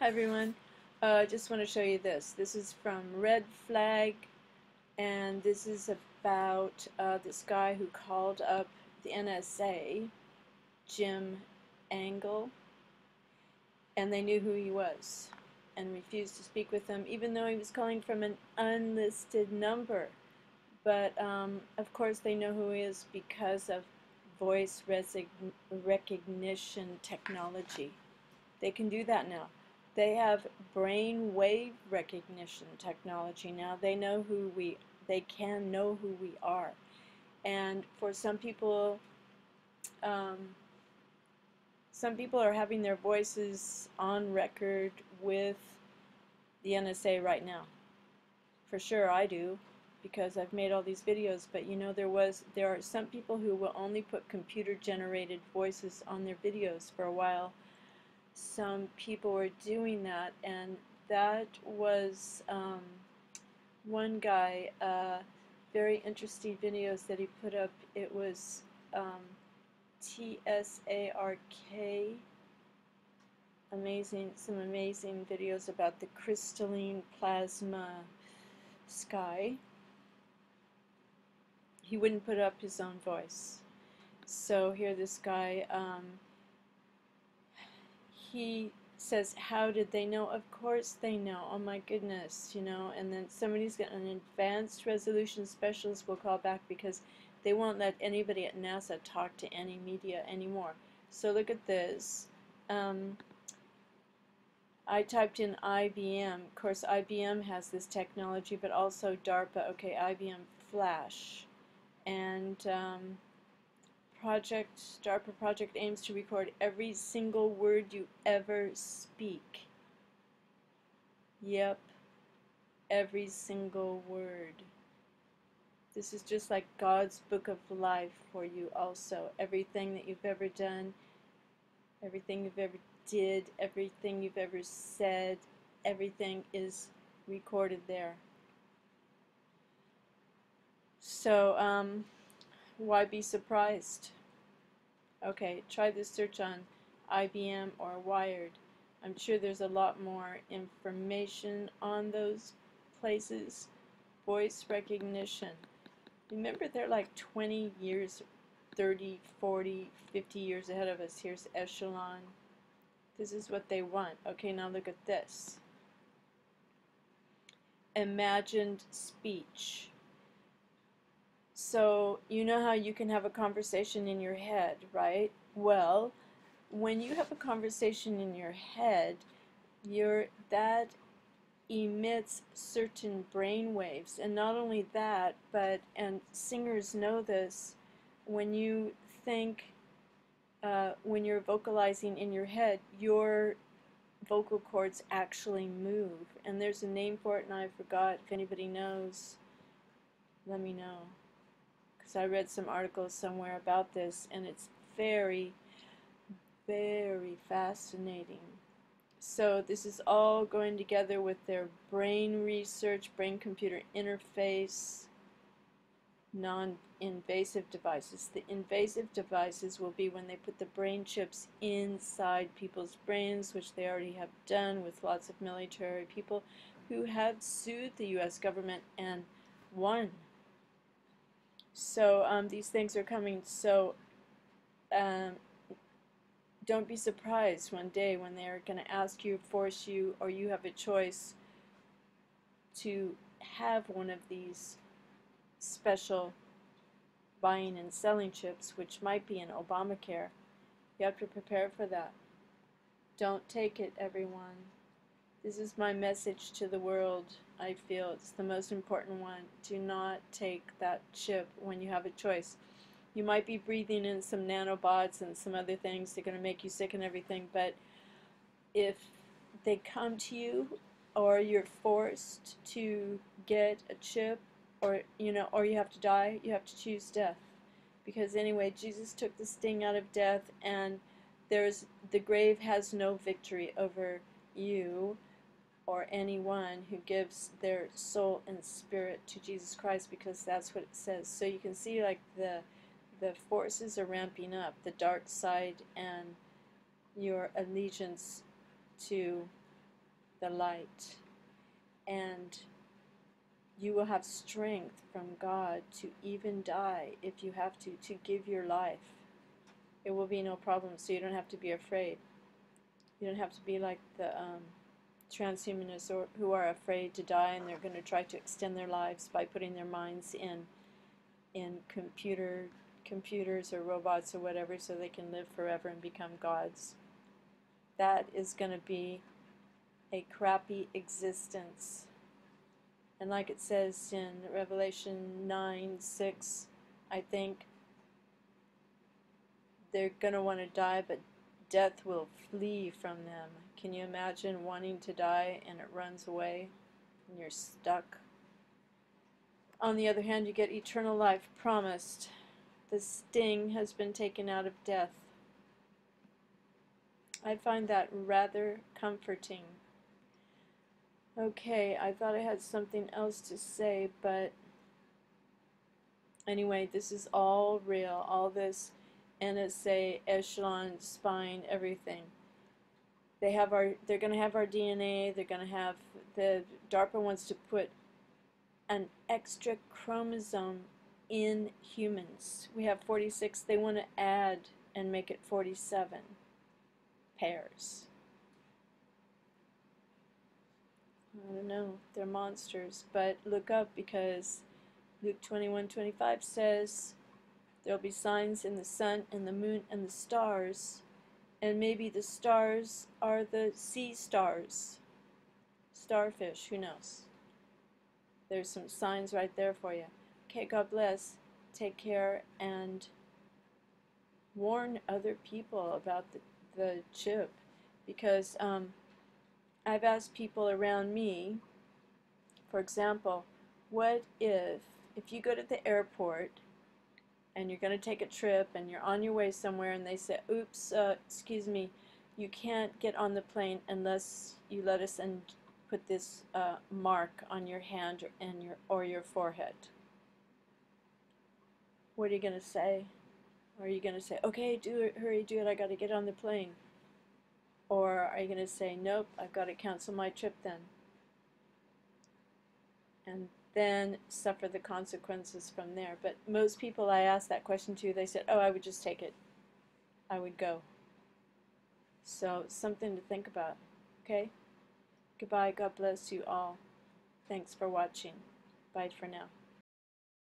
Hi everyone. I just want to show you this. This is from Red Flag, and this is about this guy who called up the NSA, Jim Angle, and they knew who he was and refused to speak with him even though he was calling from an unlisted number. But of course they know who he is because of voice recognition technology. They can do that now. They have brain wave recognition technology now. They can know who we are. And for um, some people are having their voices on record with the NSA right now. For sure I do, because I've made all these videos, but you know there are some people who will only put computer generated voices on their videos for a while. Some people were doing that, and that was one guy, very interesting videos that he put up. It was TSARK, some amazing videos about the crystalline plasma sky. He wouldn't put up his own voice. So here this guy, he says, how did they know? Of course they know. Oh my goodness, you know. And then somebody's got an advanced resolution specialist will call back because they won't let anybody at NASA talk to any media anymore. So look at this. I typed in IBM. Of course, IBM has this technology, but also DARPA. Okay, IBM Flash. And DARPA project aims to record every single word you ever speak. Yep, every single word. This is just like God's book of life for you also. Everything that you've ever done, everything you've ever did, everything you've ever said, everything is recorded there. So, why be surprised? Okay, try this search on IBM or Wired. I'm sure there's a lot more information on those places. Voice recognition. Remember, they're like 20 years, 30, 40, 50 years ahead of us. Here's ECHELON. This is what they want. Okay, now look at this. Imagined speech. So, you know how you can have a conversation in your head, right? Well, when you have a conversation in your head, that emits certain brain waves. And not only that, and singers know this, when you think, when you're vocalizing in your head, your vocal cords actually move. And there's a name for it, and I forgot. If anybody knows, let me know. Because I read some articles somewhere about this, and it's very, very fascinating. So this is all going together with their brain research, brain-computer interface, non-invasive devices. The invasive devices will be when they put the brain chips inside people's brains, which they already have done with lots of military people who have sued the U.S. government and won. So these things are coming. So don't be surprised one day when they're going to ask you, force you, or you have a choice to have one of these special buying and selling chips, which might be in Obamacare. You have to prepare for that. Don't take it, everyone. This is my message to the world. I feel it's the most important one. Do not take that chip when you have a choice. You might be breathing in some nanobots and some other things that are going to make you sick and everything, but if they come to you, or you're forced to get a chip, or or you have to die, you have to choose death. Because anyway, Jesus took the sting out of death, and the grave has no victory over you or anyone who gives their soul and spirit to Jesus Christ, because that's what it says. So you can see, like, the forces are ramping up, the dark side and your allegiance to the light, and you will have strength from God to even die if you have to give your life. It will be no problem, so you don't have to be afraid. You don't have to be like the transhumanists who are afraid to die, and they're going to try to extend their lives by putting their minds in computers or robots or whatever, so they can live forever and become gods. That is going to be a crappy existence. And like it says in Revelation 9:6, I think, they're going to want to die, but death will flee from them. Can you imagine wanting to die and it runs away and you're stuck? On the other hand, you get eternal life promised. The sting has been taken out of death. I find that rather comforting. Okay, I thought I had something else to say, but anyway, this is all real. All this NSA, ECHELON, spying, everything. They're going to have our DNA. They're going to have, the DARPA wants to put an extra chromosome in humans. We have 46. They want to add and make it 47 pairs. I don't know. They're monsters. But look up, because Luke 21:25 says there'll be signs in the sun and the moon and the stars. And maybe the stars are the sea stars. Starfish, who knows? There's some signs right there for you. Okay, God bless. Take care, and warn other people about the chip. Because I've asked people around me, for example, what if you go to the airport and you're going to take a trip and you're on your way somewhere and they say, oops, excuse me, you can't get on the plane unless you let us and put this mark on your hand or your forehead. What are you going to say? Are you going to say, okay, do it, hurry, do it, I got to get on the plane? Or are you going to say, nope, I've got to cancel my trip then? And then suffer the consequences from there. But most people I asked that question to, they said, oh, I would just take it. I would go. So, something to think about. Okay? Goodbye. God bless you all. Thanks for watching. Bye for now.